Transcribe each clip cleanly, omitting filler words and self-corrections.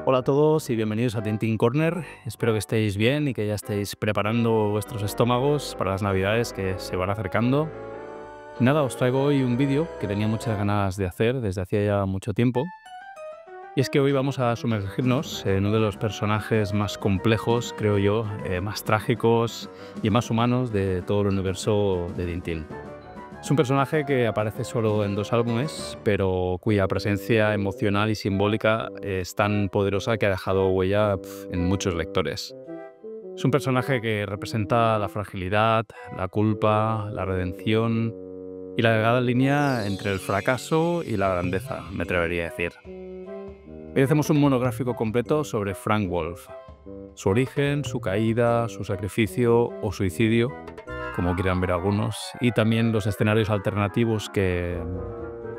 Hola a todos y bienvenidos a Tintin Corner. Espero que estéis bien y que ya estéis preparando vuestros estómagos para las navidades que se van acercando. Nada, os traigo hoy un vídeo que tenía muchas ganas de hacer desde hacía ya mucho tiempo. Y es que hoy vamos a sumergirnos en uno de los personajes más complejos, creo yo, más trágicos y más humanos de todo el universo de Tintín. Es un personaje que aparece solo en 2 álbumes, pero cuya presencia emocional y simbólica es tan poderosa que ha dejado huella en muchos lectores. Es un personaje que representa la fragilidad, la culpa, la redención y la delgada línea entre el fracaso y la grandeza, me atrevería a decir. Hoy hacemos un monográfico completo sobre Frank Wolf, su origen, su caída, su sacrificio o suicidio, como quieran ver algunos, y también los escenarios alternativos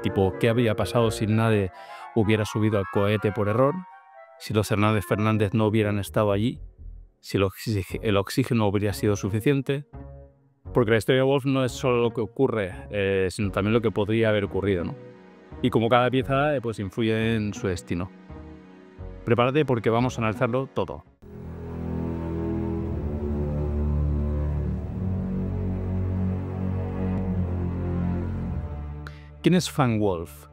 tipo, ¿qué habría pasado si nadie hubiera subido al cohete por error? Si los Hernández Fernández no hubieran estado allí, si el oxígeno hubiera sido suficiente. Porque la historia de Wolf no es solo lo que ocurre, sino también lo que podría haber ocurrido, ¿no? Y como cada pieza pues influye en su destino. Prepárate porque vamos a analizarlo todo. ¿Quién es Frank Wolf?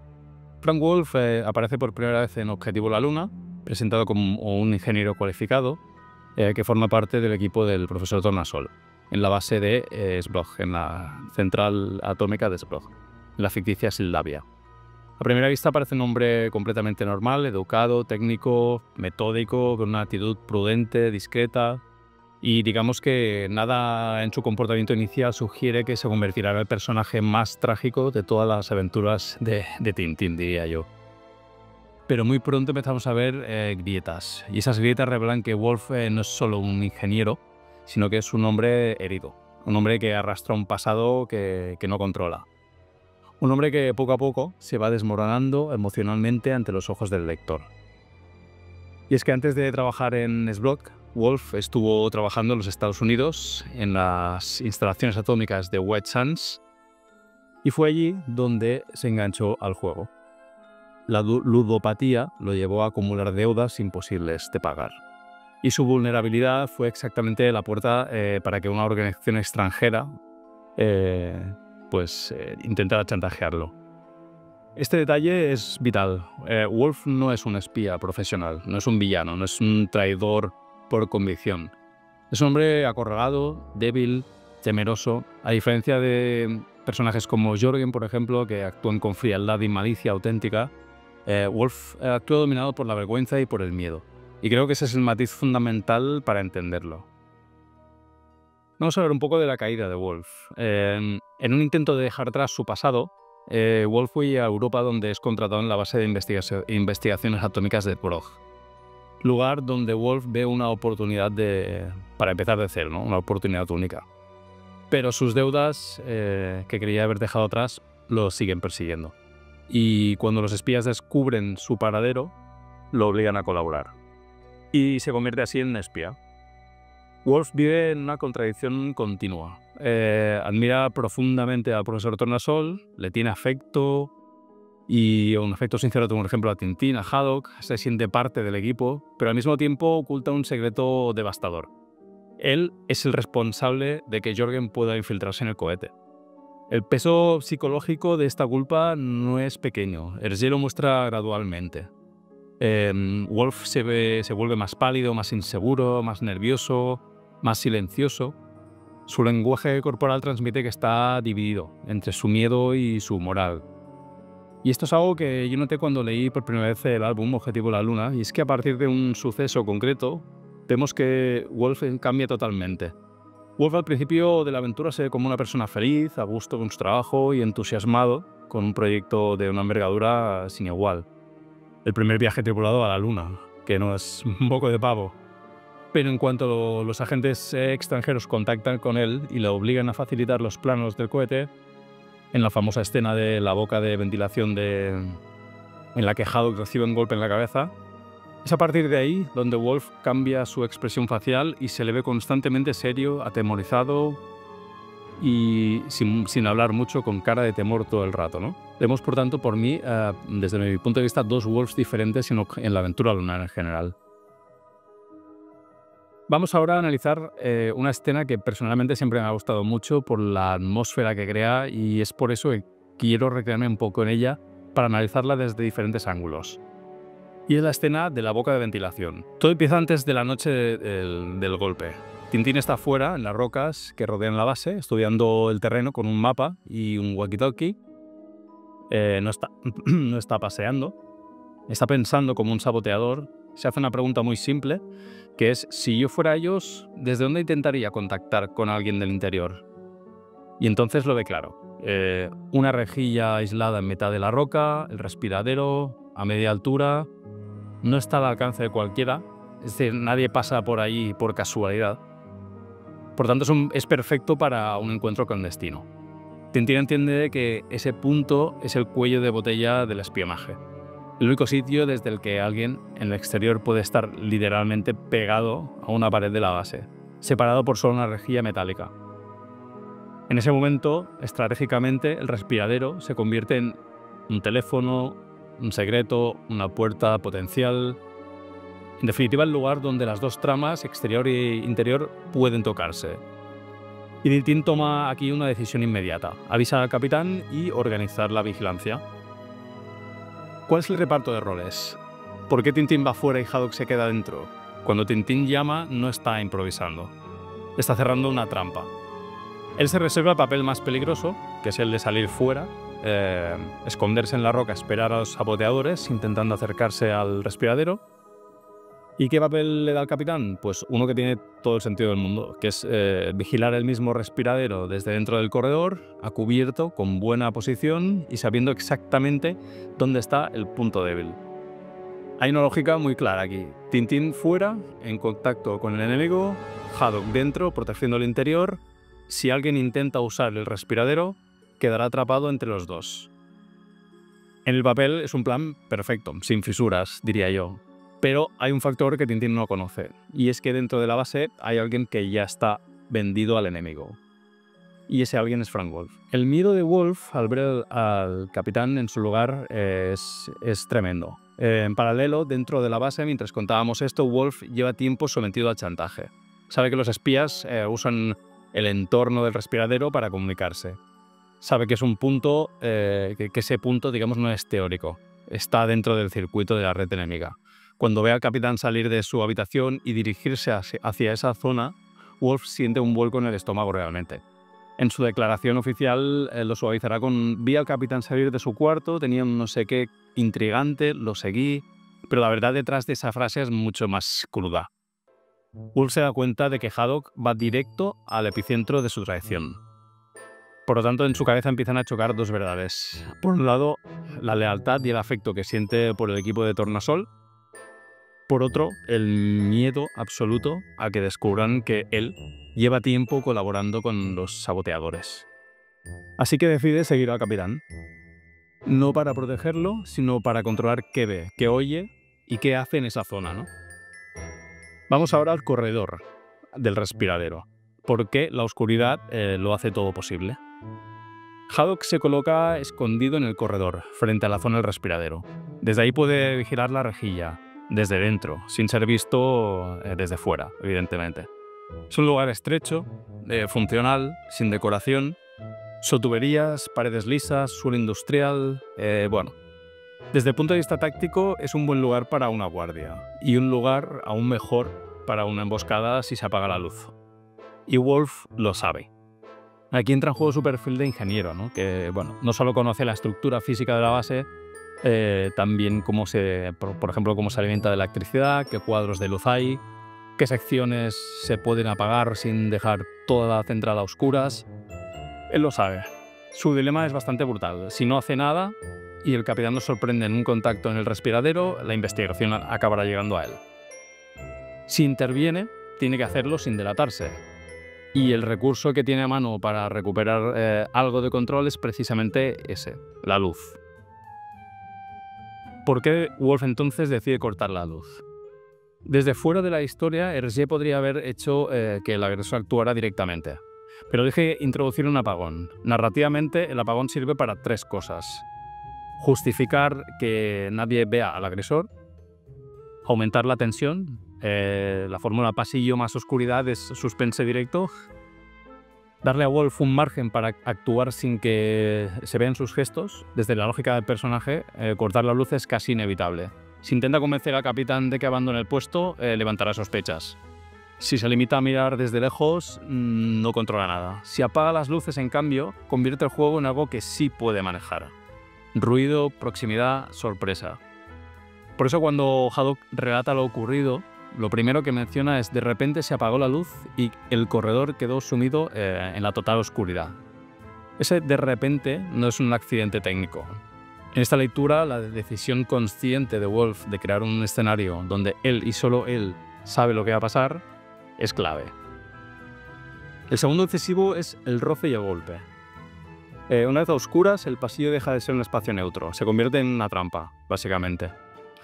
Frank Wolf aparece por primera vez en Objetivo La Luna, presentado como un ingeniero cualificado que forma parte del equipo del profesor Tornasol, en la base de Sbrok, en la central atómica de Sbrok, en la ficticia Sildavia. A primera vista parece un hombre completamente normal, educado, técnico, metódico, con una actitud prudente, discreta. Y digamos que nada en su comportamiento inicial sugiere que se convertirá en el personaje más trágico de todas las aventuras de Tintín, diría yo. Pero muy pronto empezamos a ver grietas, y esas grietas revelan que Wolf no es solo un ingeniero, sino que es un hombre herido, un hombre que arrastra un pasado que no controla. Un hombre que poco a poco se va desmoronando emocionalmente ante los ojos del lector. Y es que antes de trabajar en Sbrok, Wolf estuvo trabajando en los Estados Unidos en las instalaciones atómicas de White Sands y fue allí donde se enganchó al juego. La ludopatía lo llevó a acumular deudas imposibles de pagar. Y su vulnerabilidad fue exactamente la puerta para que una organización extranjera intentara chantajearlo. Este detalle es vital. Wolf no es un espía profesional, no es un villano, no es un traidor por convicción. Es un hombre acorralado, débil, temeroso, a diferencia de personajes como Jørgen, por ejemplo, que actúan con frialdad y malicia auténtica. Wolf actúa dominado por la vergüenza y por el miedo. Y creo que ese es el matiz fundamental para entenderlo. Vamos a ver un poco de la caída de Wolf. En un intento de dejar atrás su pasado, Wolf fue a Europa, donde es contratado en la base de investigaciones atómicas de Sbrok. Lugar donde Wolf ve una oportunidad para empezar de cero, ¿no? Una oportunidad única. Pero sus deudas, que creía haber dejado atrás, lo siguen persiguiendo. Y cuando los espías descubren su paradero, lo obligan a colaborar. Y se convierte así en un espía. Wolf vive en una contradicción continua. Admira profundamente al profesor Tornasol, le tiene afecto, y un afecto sincero, por ejemplo, a Tintín, a Haddock, se siente parte del equipo, pero al mismo tiempo oculta un secreto devastador. Él es el responsable de que Jørgen pueda infiltrarse en el cohete. El peso psicológico de esta culpa no es pequeño. Hergé lo muestra gradualmente. Wolf se vuelve más pálido, más inseguro, más nervioso, más silencioso. Su lenguaje corporal transmite que está dividido entre su miedo y su moral. Y esto es algo que yo noté cuando leí por primera vez el álbum Objetivo La Luna, y es que a partir de un suceso concreto vemos que Wolf cambia totalmente. Wolf al principio de la aventura se ve como una persona feliz, a gusto con su trabajo y entusiasmado con un proyecto de una envergadura sin igual. El primer viaje tripulado a la Luna, que no es un poco de pavo. Pero en cuanto los agentes extranjeros contactan con él y le obligan a facilitar los planos del cohete, en la famosa escena de la boca de ventilación en la que Haddock recibe un golpe en la cabeza, es a partir de ahí donde Wolf cambia su expresión facial y se le ve constantemente serio, atemorizado y sin hablar mucho, con cara de temor todo el rato, ¿no? Vemos, por tanto, por mí, desde mi punto de vista, dos Wolves diferentes en la aventura lunar en general. Vamos ahora a analizar una escena que personalmente siempre me ha gustado mucho por la atmósfera que crea, y es por eso que quiero recrearme un poco en ella para analizarla desde diferentes ángulos. Y es la escena de la boca de ventilación. Todo empieza antes de la noche del golpe. Tintín está fuera, en las rocas que rodean la base, estudiando el terreno con un mapa y un walkie-talkie. No está paseando, está pensando como un saboteador. Se hace una pregunta muy simple, que es: si yo fuera ellos, ¿desde dónde intentaría contactar con alguien del interior? Y entonces lo ve claro. Una rejilla aislada en mitad de la roca, el respiradero a media altura, no está al alcance de cualquiera, es decir, nadie pasa por ahí por casualidad. Por tanto, es perfecto para un encuentro clandestino. Tintín entiende que ese punto es el cuello de botella del espionaje. El único sitio desde el que alguien en el exterior puede estar literalmente pegado a una pared de la base, separado por solo una rejilla metálica. En ese momento, estratégicamente, el respiradero se convierte en un teléfono, un secreto, una puerta potencial. En definitiva, el lugar donde las dos tramas, exterior e interior, pueden tocarse. Y Tintín toma aquí una decisión inmediata: avisar al capitán y organizar la vigilancia. ¿Cuál es el reparto de roles? ¿Por qué Tintín va fuera y Haddock se queda dentro? Cuando Tintín llama, no está improvisando. Está cerrando una trampa. Él se reserva el papel más peligroso, que es el de salir fuera, esconderse en la roca, esperar a los saboteadores intentando acercarse al respiradero. ¿Y qué papel le da al capitán? Pues uno que tiene todo el sentido del mundo, que es vigilar el mismo respiradero desde dentro del corredor, a cubierto, con buena posición y sabiendo exactamente dónde está el punto débil. Hay una lógica muy clara aquí. Tintín fuera, en contacto con el enemigo; Haddock dentro, protegiendo el interior. Si alguien intenta usar el respiradero, quedará atrapado entre los dos. En el papel es un plan perfecto, sin fisuras, diría yo. Pero hay un factor que Tintín no conoce, y es que dentro de la base hay alguien que ya está vendido al enemigo. Y ese alguien es Frank Wolf. El miedo de Wolf al ver al capitán en su lugar es tremendo. En paralelo, dentro de la base, mientras contábamos esto, Wolf lleva tiempo sometido al chantaje. Sabe que los espías usan el entorno del respiradero para comunicarse. Sabe que es un punto, que ese punto, digamos, no es teórico. Está dentro del circuito de la red enemiga. Cuando ve al capitán salir de su habitación y dirigirse hacia esa zona, Wolf siente un vuelco en el estómago realmente. En su declaración oficial lo suavizará con: vi al capitán salir de su cuarto, tenía un no sé qué intrigante, lo seguí. Pero la verdad detrás de esa frase es mucho más cruda. Wolf se da cuenta de que Haddock va directo al epicentro de su traición. Por lo tanto, en su cabeza empiezan a chocar dos verdades. Por un lado, la lealtad y el afecto que siente por el equipo de Tornasol. Por otro, el miedo absoluto a que descubran que él lleva tiempo colaborando con los saboteadores. Así que decide seguir al capitán. No para protegerlo, sino para controlar qué ve, qué oye y qué hace en esa zona, ¿no? Vamos ahora al corredor del respiradero, porque la oscuridad lo hace todo posible. Haddock se coloca escondido en el corredor, frente a la zona del respiradero. Desde ahí puede vigilar la rejilla, desde dentro, sin ser visto desde fuera, evidentemente. Es un lugar estrecho, funcional, sin decoración, tuberías, paredes lisas, suelo industrial. Bueno, desde el punto de vista táctico es un buen lugar para una guardia, y un lugar aún mejor para una emboscada si se apaga la luz. Y Wolf lo sabe. Aquí entra en juego su perfil de ingeniero, ¿no? Que bueno, no solo conoce la estructura física de la base, también por ejemplo, cómo se alimenta de electricidad, qué cuadros de luz hay, qué secciones se pueden apagar sin dejar toda la central a oscuras. Él lo sabe. Su dilema es bastante brutal. Si no hace nada y el capitán nos sorprende en un contacto en el respiradero, la investigación acabará llegando a él. Si interviene, tiene que hacerlo sin delatarse. Y el recurso que tiene a mano para recuperar algo de control es precisamente ese, la luz. ¿Por qué Wolf entonces decide cortar la luz? Desde fuera de la historia, Hergé podría haber hecho que el agresor actuara directamente. Pero dije introducir un apagón. Narrativamente, el apagón sirve para 3 cosas. Justificar que nadie vea al agresor, aumentar la tensión, la fórmula pasillo más oscuridad es suspense directo, darle a Wolf un margen para actuar sin que se vean sus gestos. Desde la lógica del personaje, cortar la luz es casi inevitable. Si intenta convencer al capitán de que abandone el puesto, levantará sospechas. Si se limita a mirar desde lejos, no controla nada. Si apaga las luces, en cambio, convierte el juego en algo que sí puede manejar. Ruido, proximidad, sorpresa. Por eso cuando Haddock relata lo ocurrido, lo primero que menciona es: de repente se apagó la luz y el corredor quedó sumido en la total oscuridad. Ese de repente no es un accidente técnico. En esta lectura, la decisión consciente de Wolf de crear un escenario donde él y solo él sabe lo que va a pasar es clave. El segundo decisivo es el roce y el golpe. Una vez a oscuras, el pasillo deja de ser un espacio neutro, se convierte en una trampa, básicamente.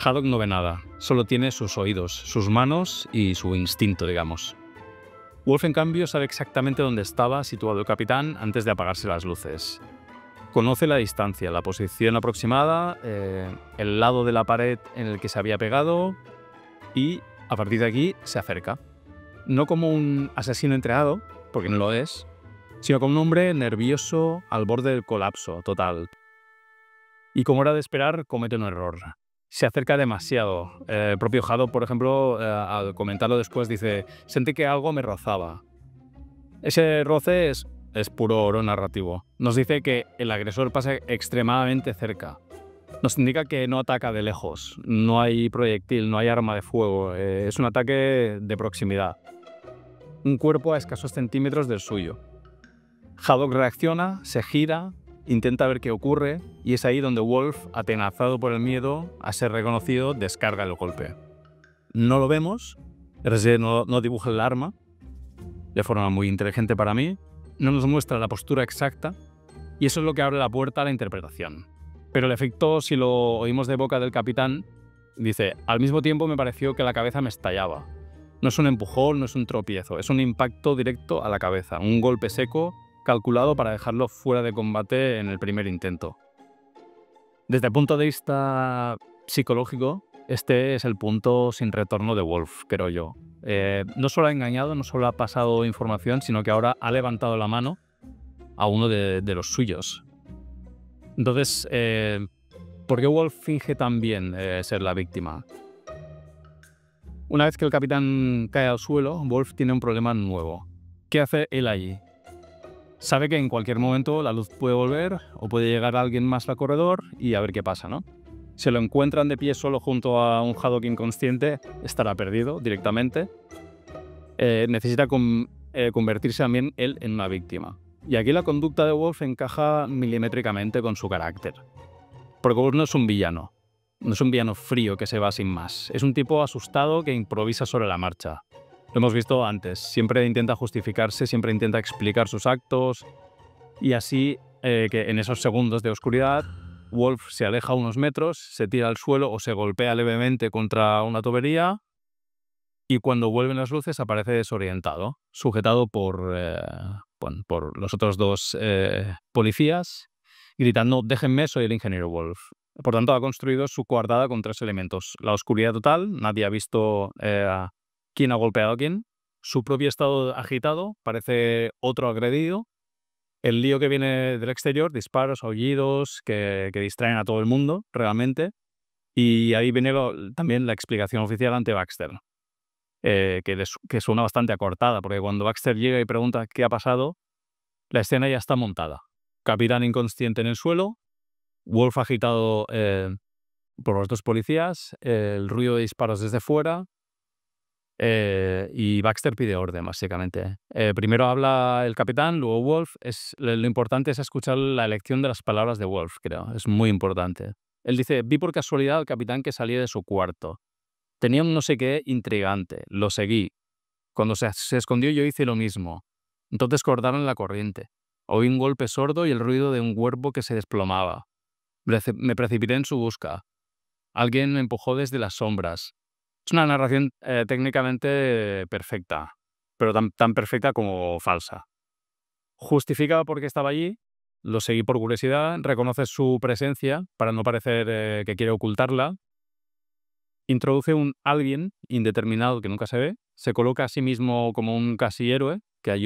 Haddock no ve nada, solo tiene sus oídos, sus manos y su instinto, digamos. Wolf, en cambio, sabe exactamente dónde estaba situado el capitán antes de apagarse las luces. Conoce la distancia, la posición aproximada, el lado de la pared en el que se había pegado y, a partir de aquí, se acerca. No como un asesino entrenado, porque no lo es, sino como un hombre nervioso al borde del colapso total. Y como era de esperar, comete un error. Se acerca demasiado. El propio Haddock, por ejemplo, al comentarlo después, dice: sentí que algo me rozaba. Ese roce es puro oro narrativo. Nos dice que el agresor pasa extremadamente cerca. Nos indica que no ataca de lejos. No hay proyectil, no hay arma de fuego. Es un ataque de proximidad. Un cuerpo a escasos centímetros del suyo. Haddock reacciona, se gira, intenta ver qué ocurre, y es ahí donde Wolf, atenazado por el miedo a ser reconocido, descarga el golpe. No lo vemos, RG no dibuja el arma, de forma muy inteligente para mí, no nos muestra la postura exacta, y eso es lo que abre la puerta a la interpretación. Pero el efecto, si lo oímos de boca del capitán, dice: al mismo tiempo me pareció que la cabeza me estallaba. No es un empujón, no es un tropiezo, es un impacto directo a la cabeza, un golpe seco calculado para dejarlo fuera de combate en el primer intento. Desde el punto de vista psicológico, este es el punto sin retorno de Wolf, creo yo. No solo ha engañado, no solo ha pasado información, sino que ahora ha levantado la mano a uno de los suyos. Entonces, ¿por qué Wolf finge tan bien ser la víctima? Una vez que el capitán cae al suelo, Wolf tiene un problema nuevo. ¿Qué hace él allí? Sabe que en cualquier momento la luz puede volver o puede llegar alguien más al corredor y a ver qué pasa, ¿no? Si lo encuentran de pie solo junto a un Haddock inconsciente, estará perdido directamente. Necesita convertirse también él en una víctima. Y aquí la conducta de Wolf encaja milimétricamente con su carácter. Porque Wolf no es un villano. No es un villano frío que se va sin más. Es un tipo asustado que improvisa sobre la marcha. Lo hemos visto antes. Siempre intenta justificarse, siempre intenta explicar sus actos. Y así, que en esos segundos de oscuridad, Wolf se aleja unos metros, se tira al suelo o se golpea levemente contra una tubería. Y cuando vuelven las luces aparece desorientado, sujetado por los otros 2 policías, gritando: déjenme, soy el ingeniero Wolf. Por tanto, ha construido su coartada con 3 elementos: la oscuridad total, nadie ha visto quién ha golpeado a quién; su propio estado agitado, parece otro agredido; el lío que viene del exterior, disparos, aullidos, que distraen a todo el mundo, realmente. Y ahí viene también la explicación oficial ante Baxter, que suena bastante acortada, porque cuando Baxter llega y pregunta qué ha pasado, la escena ya está montada. Capitán inconsciente en el suelo, Wolf agitado por los 2 policías, el ruido de disparos desde fuera, y Baxter pide orden, básicamente. Primero habla el capitán, luego Wolf. Lo importante es escuchar la elección de las palabras de Wolf, creo. Es muy importante. Él dice: vi por casualidad al capitán que salía de su cuarto. Tenía un no sé qué intrigante. Lo seguí. Cuando se escondió yo hice lo mismo. Entonces cortaron la corriente. Oí un golpe sordo y el ruido de un cuerpo que se desplomaba. Me precipité en su busca. Alguien me empujó desde las sombras. Es una narración técnicamente perfecta, pero tan perfecta como falsa. Justifica por qué estaba allí, lo seguí por curiosidad, reconoce su presencia para no parecer que quiere ocultarla, introduce un alguien indeterminado que nunca se ve, se coloca a sí mismo como un casi héroe que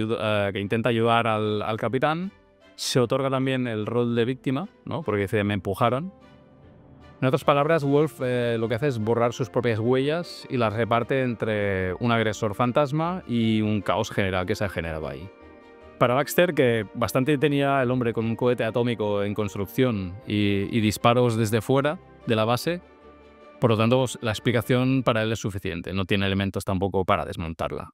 intenta ayudar al capitán, se otorga también el rol de víctima, ¿no? Porque dice, me empujaron. En otras palabras, Wolf lo que hace es borrar sus propias huellas y las reparte entre un agresor fantasma y un caos general que se ha generado ahí. Para Baxter, que bastante tenía el hombre con un cohete atómico en construcción y disparos desde fuera de la base, por lo tanto, la explicación para él es suficiente, no tiene elementos tampoco para desmontarla.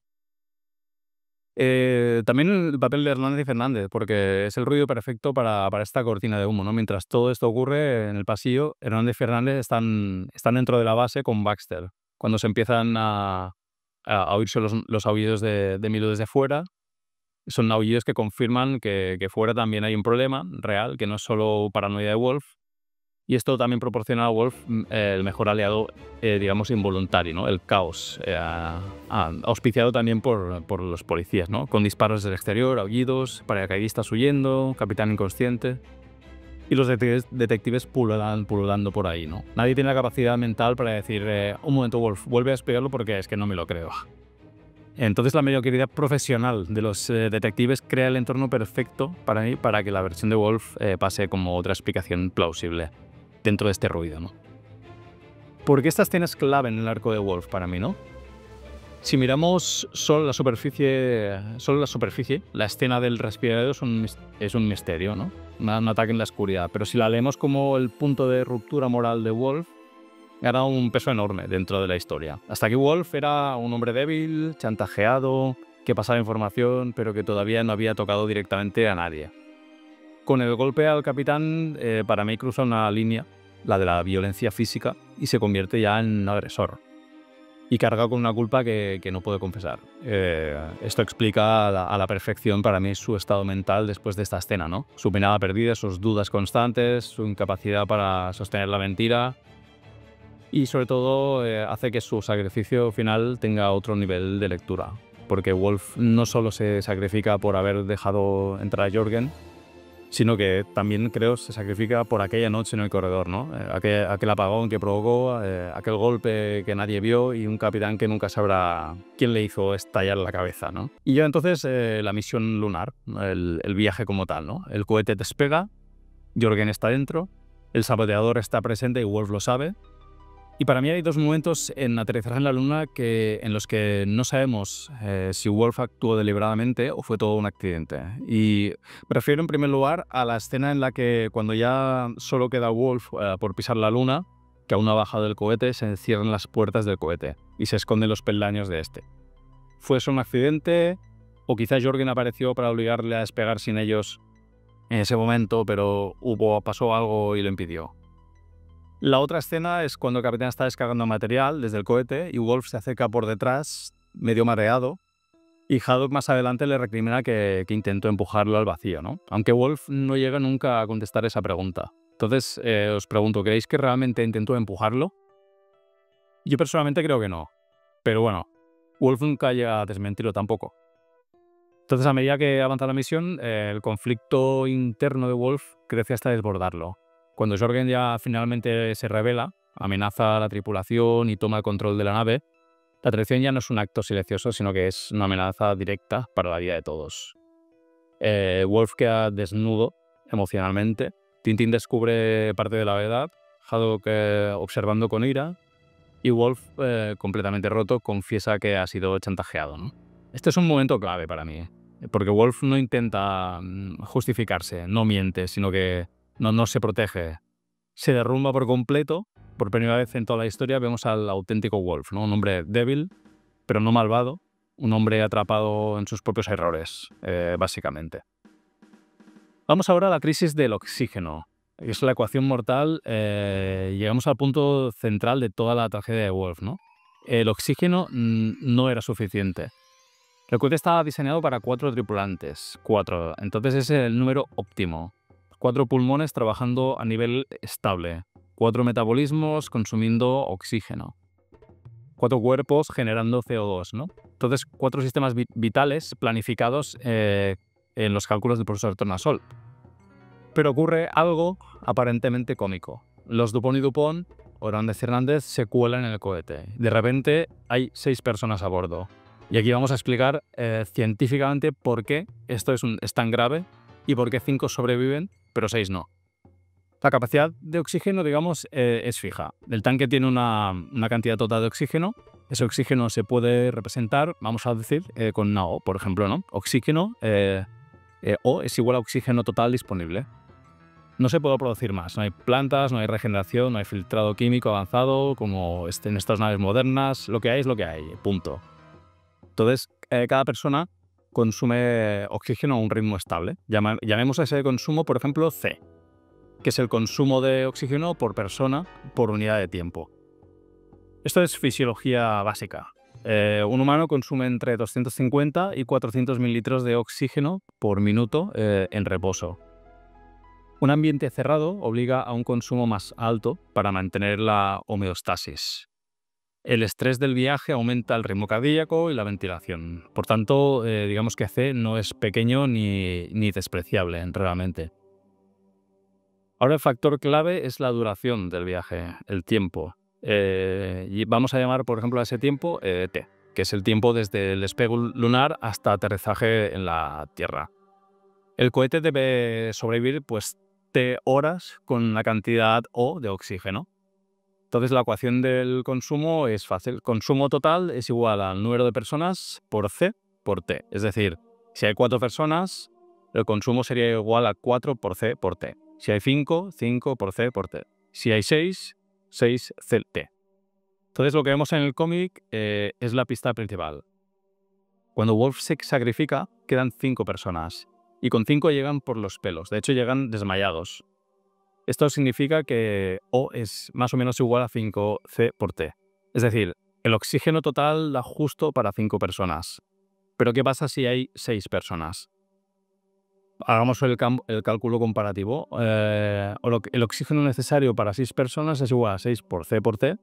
También el papel de Hernández y Fernández, porque es el ruido perfecto para esta cortina de humo, ¿no? Mientras todo esto ocurre en el pasillo, Hernández y Fernández están dentro de la base con Baxter. Cuando se empiezan a oírse los aullidos de Milo desde fuera, son aullidos que confirman que fuera también hay un problema real, que no es solo paranoia de Wolf. Y esto también proporciona a Wolf el mejor aliado, digamos, involuntario, ¿no? El caos, auspiciado también por los policías, ¿no? Con disparos desde el exterior, aullidos, paracaidistas huyendo, capitán inconsciente y los detectives pululando por ahí, ¿no? Nadie tiene la capacidad mental para decir, un momento, Wolf, vuelve a explicarlo porque es que no me lo creo. Entonces la mediocridad profesional de los detectives crea el entorno perfecto para mí para que la versión de Wolf pase como otra explicación plausible dentro de este ruido, ¿no? Porque esta escena es clave en el arco de Wolf para mí, ¿no? Si miramos solo la superficie, la escena del respiradero es un misterio, ¿no? Un ataque en la oscuridad. Pero si la leemos como el punto de ruptura moral de Wolf, gana un peso enorme dentro de la historia. Hasta aquí Wolf era un hombre débil, chantajeado, que pasaba información, pero que todavía no había tocado directamente a nadie. Con el golpe al capitán, para mí cruza una línea, la de la violencia física, y se convierte ya en un agresor. Y carga con una culpa que no puede confesar. Esto explica a la perfección para mí su estado mental después de esta escena, ¿no? Su mirada perdida, sus dudas constantes, su incapacidad para sostener la mentira. Y sobre todo hace que su sacrificio final tenga otro nivel de lectura. Porque Wolf no solo se sacrifica por haber dejado entrar a Jürgen, sino que también creo se sacrifica por aquella noche en el corredor, ¿no? Aquel apagón que provocó, aquel golpe que nadie vio y un capitán que nunca sabrá quién le hizo estallar la cabeza, ¿no? Y ya entonces la misión lunar, ¿no? El viaje como tal, ¿no? El cohete despega, Jürgen está dentro, el saboteador está presente y Wolf lo sabe. Y para mí hay dos momentos en Aterrizar en la Luna en los que no sabemos si Wolf actuó deliberadamente o fue todo un accidente. Y me refiero en primer lugar a la escena en la que cuando ya solo queda Wolf por pisar la Luna, que aún no ha bajado del cohete, se cierran las puertas del cohete y se esconden los peldaños de este. ¿Fue eso un accidente? O quizás Jürgen apareció para obligarle a despegar sin ellos en ese momento, pero pasó algo y lo impidió. La otra escena es cuando el capitán está descargando material desde el cohete y Wolf se acerca por detrás, medio mareado, y Haddock más adelante le recrimina que intentó empujarlo al vacío, ¿no? Aunque Wolf no llega nunca a contestar esa pregunta. Entonces, os pregunto, ¿creéis que realmente intentó empujarlo? Yo personalmente creo que no. Pero bueno, Wolf nunca llega a desmentirlo tampoco. Entonces, a medida que avanza la misión, el conflicto interno de Wolf crece hasta desbordarlo. Cuando Jürgen ya finalmente se revela, amenaza a la tripulación y toma el control de la nave, la traición ya no es un acto silencioso, sino que es una amenaza directa para la vida de todos. Wolf queda desnudo emocionalmente, Tintín descubre parte de la verdad, Haddock observando con ira, y Wolf, completamente roto, confiesa que ha sido chantajeado, ¿no? Este es un momento clave para mí, porque Wolf no intenta justificarse, no miente, sino que no se protege. Se derrumba por completo. Por primera vez en toda la historia vemos al auténtico Wolf, ¿no? Un hombre débil, pero no malvado. Un hombre atrapado en sus propios errores, básicamente. Vamos ahora a la crisis del oxígeno. Es la ecuación mortal. Llegamos al punto central de toda la tragedia de Wolf, ¿no? El oxígeno no era suficiente. El cohete estaba diseñado para 4 tripulantes. 4. Entonces ese es el número óptimo. 4 pulmones trabajando a nivel estable. 4 metabolismos consumiendo oxígeno. 4 cuerpos generando CO2, ¿no? Entonces 4 sistemas vitales planificados en los cálculos del profesor Tornasol. Pero ocurre algo aparentemente cómico. Los Dupont y Dupont, Hernández y Hernández, se cuelan en el cohete. De repente hay 6 personas a bordo. Y aquí vamos a explicar científicamente por qué esto es tan grave y por qué 5 sobreviven, pero 6 no. La capacidad de oxígeno, digamos, es fija. El tanque tiene una cantidad total de oxígeno. Ese oxígeno se puede representar, vamos a decir, con una O, por ejemplo, ¿no? Oxígeno, O es igual a oxígeno total disponible. No se puede producir más. No hay plantas, no hay regeneración, no hay filtrado químico avanzado, como en estas naves modernas. Lo que hay es lo que hay, punto. Entonces, cada persona consume oxígeno a un ritmo estable. Llamemos a ese consumo, por ejemplo, C, que es el consumo de oxígeno por persona por unidad de tiempo. Esto es fisiología básica. Un humano consume entre 250 y 400 mililitros de oxígeno por minuto en reposo. Un ambiente cerrado obliga a un consumo más alto para mantener la homeostasis. El estrés del viaje aumenta el ritmo cardíaco y la ventilación. Por tanto, digamos que C no es pequeño ni despreciable realmente. Ahora el factor clave es la duración del viaje, el tiempo. Y vamos a llamar, por ejemplo, a ese tiempo T, que es el tiempo desde el despegue lunar hasta aterrizaje en la Tierra. El cohete debe sobrevivir pues T horas con la cantidad O de oxígeno. Entonces la ecuación del consumo es fácil. Consumo total es igual al número de personas por C por T. Es decir, si hay 4 personas, el consumo sería igual a 4 por C por T. Si hay 5, 5 por C por T. Si hay 6, 6 T. Entonces lo que vemos en el cómic es la pista principal. Cuando Wolf se sacrifica, quedan 5 personas. Y con 5 llegan por los pelos. De hecho, llegan desmayados. Esto significa que O es más o menos igual a 5C por T. Es decir, el oxígeno total da justo para 5 personas. Pero ¿qué pasa si hay 6 personas? Hagamos el cálculo comparativo. El oxígeno necesario para 6 personas es igual a 6 por C por T.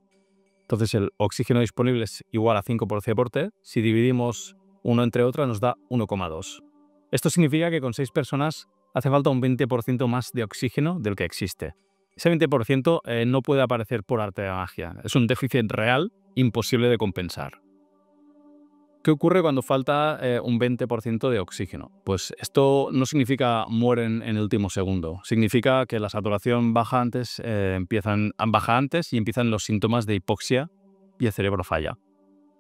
Entonces el oxígeno disponible es igual a 5 por C por T. Si dividimos uno entre otra nos da 1,2. Esto significa que con 6 personas hace falta un 20% más de oxígeno del que existe. Ese 20% no puede aparecer por arte de magia. Es un déficit real imposible de compensar. ¿Qué ocurre cuando falta un 20% de oxígeno? Pues esto no significa mueren en el último segundo. Significa que la saturación baja antes, baja antes y empiezan los síntomas de hipoxia y el cerebro falla.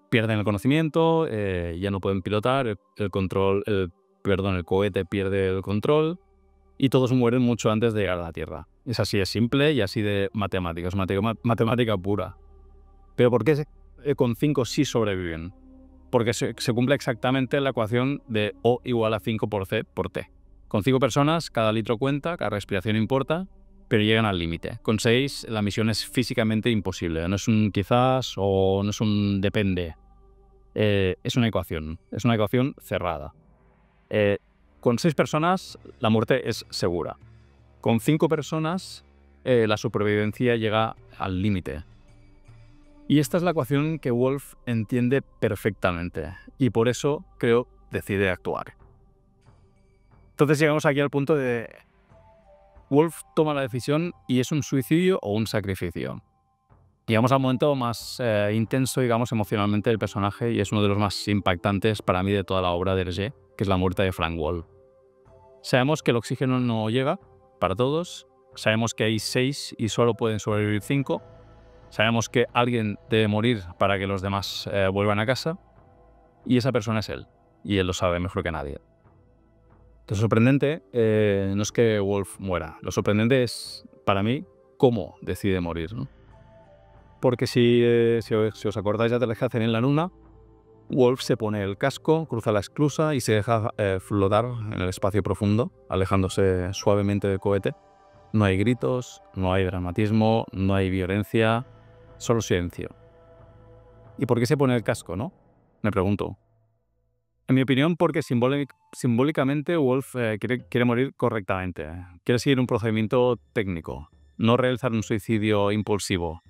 Pierden el conocimiento, ya no pueden pilotar, el cohete pierde el control y todos mueren mucho antes de llegar a la Tierra. Es así de simple y así de matemática, es matemática pura. Pero ¿por qué con 5 sí sobreviven? Porque se cumple exactamente la ecuación de O igual a 5 por C por T. Con 5 personas, cada litro cuenta, cada respiración importa, pero llegan al límite. Con 6, la misión es físicamente imposible. No es un quizás o no es un depende. Es una ecuación cerrada. Con 6 personas, la muerte es segura. Con 5 personas, la supervivencia llega al límite. Y esta es la ecuación que Wolf entiende perfectamente y por eso, creo, decide actuar. Entonces llegamos aquí al punto de Wolf toma la decisión y es un suicidio o un sacrificio. Llegamos al momento más intenso, digamos, emocionalmente del personaje y es uno de los más impactantes para mí de toda la obra de Hergé, que es la muerte de Frank Wolf. Sabemos que el oxígeno no llega para todos, sabemos que hay 6 y solo pueden sobrevivir 5. Sabemos que alguien debe morir para que los demás vuelvan a casa y esa persona es él y él lo sabe mejor que nadie. Lo sorprendente no es que Wolf muera, lo sorprendente es, para mí, cómo decide morir, ¿no? Porque si os acordáis de Aterrizaje en la Luna, Wolf se pone el casco, cruza la esclusa y se deja flotar en el espacio profundo, alejándose suavemente del cohete. No hay gritos, no hay dramatismo, no hay violencia, solo silencio. ¿Y por qué se pone el casco, no? Me pregunto. En mi opinión, porque simbólicamente Wolf quiere morir correctamente. Quiere seguir un procedimiento técnico, no realizar un suicidio impulsivo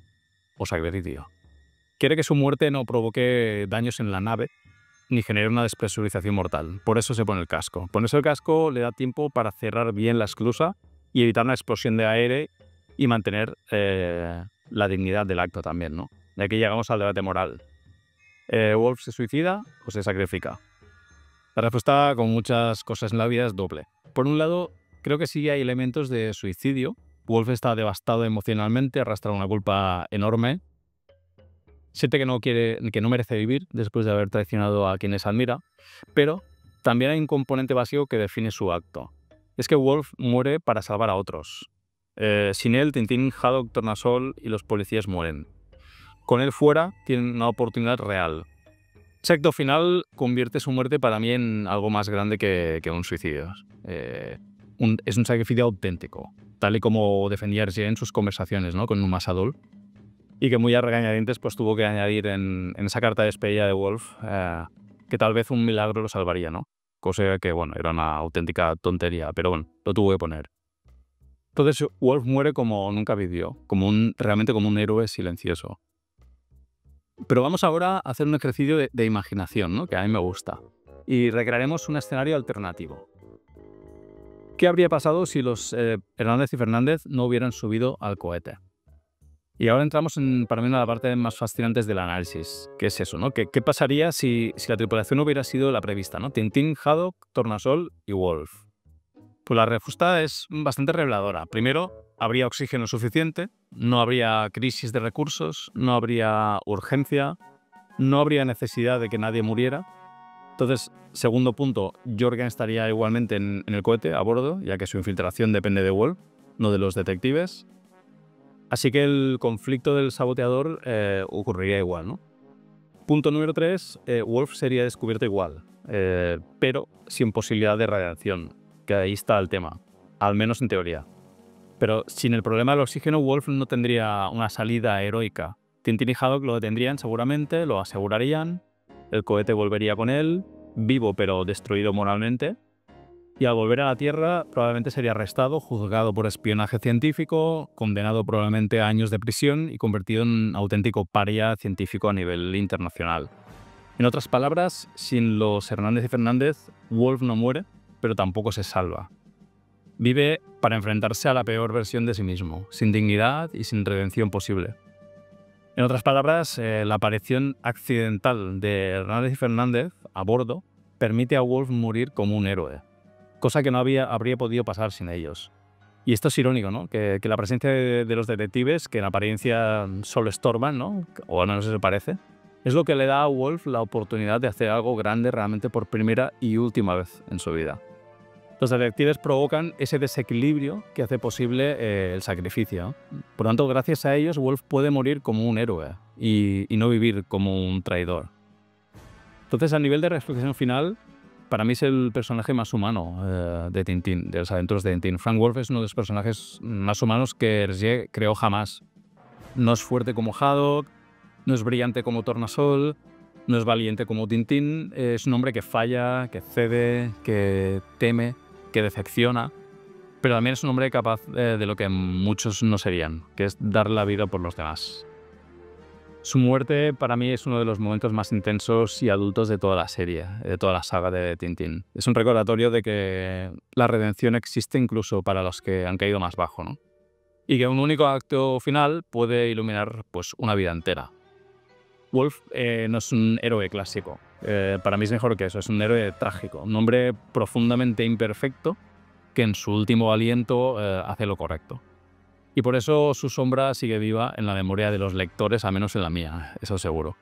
o sacrificio. Quiere que su muerte no provoque daños en la nave ni genere una despresurización mortal. Por eso se pone el casco. Ponerse el casco le da tiempo para cerrar bien la esclusa y evitar una explosión de aire y mantener la dignidad del acto también, ¿no? De aquí llegamos al debate moral. ¿Wolf se suicida o se sacrifica? La respuesta, con muchas cosas en la vida, es doble. Por un lado, creo que sí hay elementos de suicidio. Wolf está devastado emocionalmente, arrastra una culpa enorme. Siente que no merece vivir después de haber traicionado a quienes admira, pero también hay un componente básico que define su acto. Es que Wolf muere para salvar a otros. Sin él, Tintín, Haddock, Tornasol y los policías mueren. Con él fuera, tienen una oportunidad real. Ese acto final convierte su muerte para mí en algo más grande que un suicidio. Es un sacrificio auténtico, tal y como defendía Hergé en sus conversaciones, ¿no?, con Masadol, y que muy a regañadientes pues, tuvo que añadir en esa carta de despedida de Wolf que tal vez un milagro lo salvaría, ¿no? Cosa que, bueno, era una auténtica tontería, pero bueno, lo tuvo que poner. Entonces Wolf muere como nunca vivió, realmente como un héroe silencioso. Pero vamos ahora a hacer un ejercicio de imaginación, ¿no?, que a mí me gusta. Y recrearemos un escenario alternativo. ¿Qué habría pasado si los Hernández y Fernández no hubieran subido al cohete? Y ahora entramos para mí, una de las partes más fascinantes del análisis, que es eso, ¿no? ¿Qué pasaría si la tripulación hubiera sido la prevista, ¿no? Tintín, Haddock, Tornasol y Wolf. Pues la respuesta es bastante reveladora. Primero, habría oxígeno suficiente, no habría crisis de recursos, no habría urgencia, no habría necesidad de que nadie muriera. Entonces, segundo punto, Jorgen estaría igualmente en el cohete, a bordo, ya que su infiltración depende de Wolf, no de los detectives. Así que el conflicto del saboteador ocurriría igual, ¿no? Punto número 3, Wolf sería descubierto igual, pero sin posibilidad de radiación, que ahí está el tema, al menos en teoría. Pero sin el problema del oxígeno, Wolf no tendría una salida heroica. Tintín y Haddock lo detendrían seguramente, lo asegurarían, el cohete volvería con él, vivo pero destruido moralmente, y al volver a la Tierra probablemente sería arrestado, juzgado por espionaje científico, condenado probablemente a años de prisión y convertido en auténtico paria científico a nivel internacional. En otras palabras, sin los Hernández y Fernández, Wolf no muere, pero tampoco se salva. Vive para enfrentarse a la peor versión de sí mismo, sin dignidad y sin redención posible. En otras palabras, la aparición accidental de Hernández y Fernández a bordo permite a Wolf morir como un héroe, cosa que no habría podido pasar sin ellos. Y esto es irónico, ¿no? Que la presencia de los detectives, que en apariencia solo estorban, ¿no?, o al menos eso parece, es lo que le da a Wolf la oportunidad de hacer algo grande realmente por primera y última vez en su vida. Los detectives provocan ese desequilibrio que hace posible el sacrificio. Por tanto, gracias a ellos, Wolf puede morir como un héroe y no vivir como un traidor. Entonces, a nivel de reflexión final, para mí es el personaje más humano de Tintín, de las aventuras de Tintín. Frank Wolf es uno de los personajes más humanos que Hergé creó jamás. No es fuerte como Haddock, no es brillante como Tornasol, no es valiente como Tintín. Es un hombre que falla, que cede, que teme, que decepciona, pero también es un hombre capaz de lo que muchos no serían, que es dar la vida por los demás. Su muerte para mí es uno de los momentos más intensos y adultos de toda la serie, de toda la saga de Tintín. Es un recordatorio de que la redención existe incluso para los que han caído más bajo, ¿no? Y que un único acto final puede iluminar pues, una vida entera. Wolf no es un héroe clásico. Para mí es mejor que eso, es un héroe trágico, un hombre profundamente imperfecto que en su último aliento hace lo correcto. Y por eso su sombra sigue viva en la memoria de los lectores, al menos en la mía, eso seguro.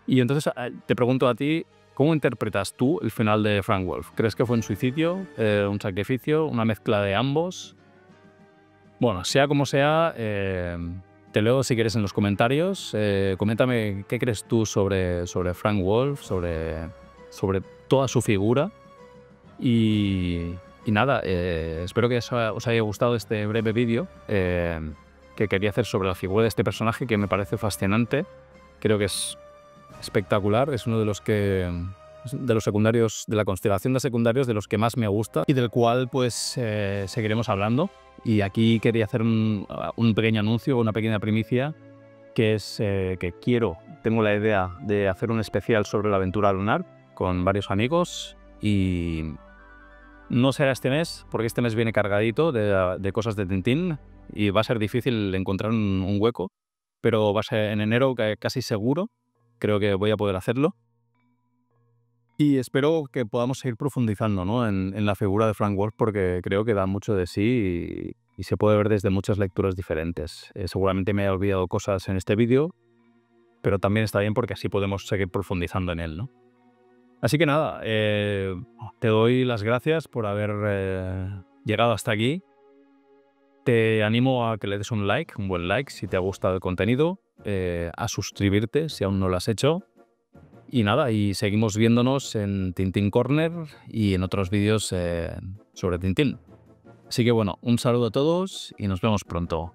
Y entonces te pregunto a ti, ¿cómo interpretas tú el final de Frank Wolf? ¿Crees que fue un suicidio, un sacrificio, una mezcla de ambos? Bueno, sea como sea, te leo si quieres en los comentarios. Coméntame qué crees tú sobre Frank Wolf, sobre toda su figura. Y nada, espero que os haya gustado este breve vídeo que quería hacer sobre la figura de este personaje, que me parece fascinante. Creo que es espectacular, es uno de los secundarios, de la constelación de secundarios, de los que más me gusta y del cual pues seguiremos hablando. Y aquí quería hacer un pequeño anuncio, una pequeña primicia, que es que tengo la idea de hacer un especial sobre la aventura lunar. con varios amigos y no será este mes, porque este mes viene cargadito de cosas de Tintín y va a ser difícil encontrar un hueco, pero va a ser en enero casi seguro, creo que voy a poder hacerlo. Y espero que podamos seguir profundizando, ¿no?, en la figura de Frank Wolf, porque creo que da mucho de sí y se puede ver desde muchas lecturas diferentes. Seguramente me he olvidado cosas en este vídeo, pero también está bien porque así podemos seguir profundizando en él, ¿no? Así que nada, te doy las gracias por haber llegado hasta aquí. Te animo a que le des un like, un buen like si te ha gustado el contenido, a suscribirte si aún no lo has hecho. Y nada, y seguimos viéndonos en Tintín Corner y en otros vídeos sobre Tintín. Así que bueno, un saludo a todos y nos vemos pronto.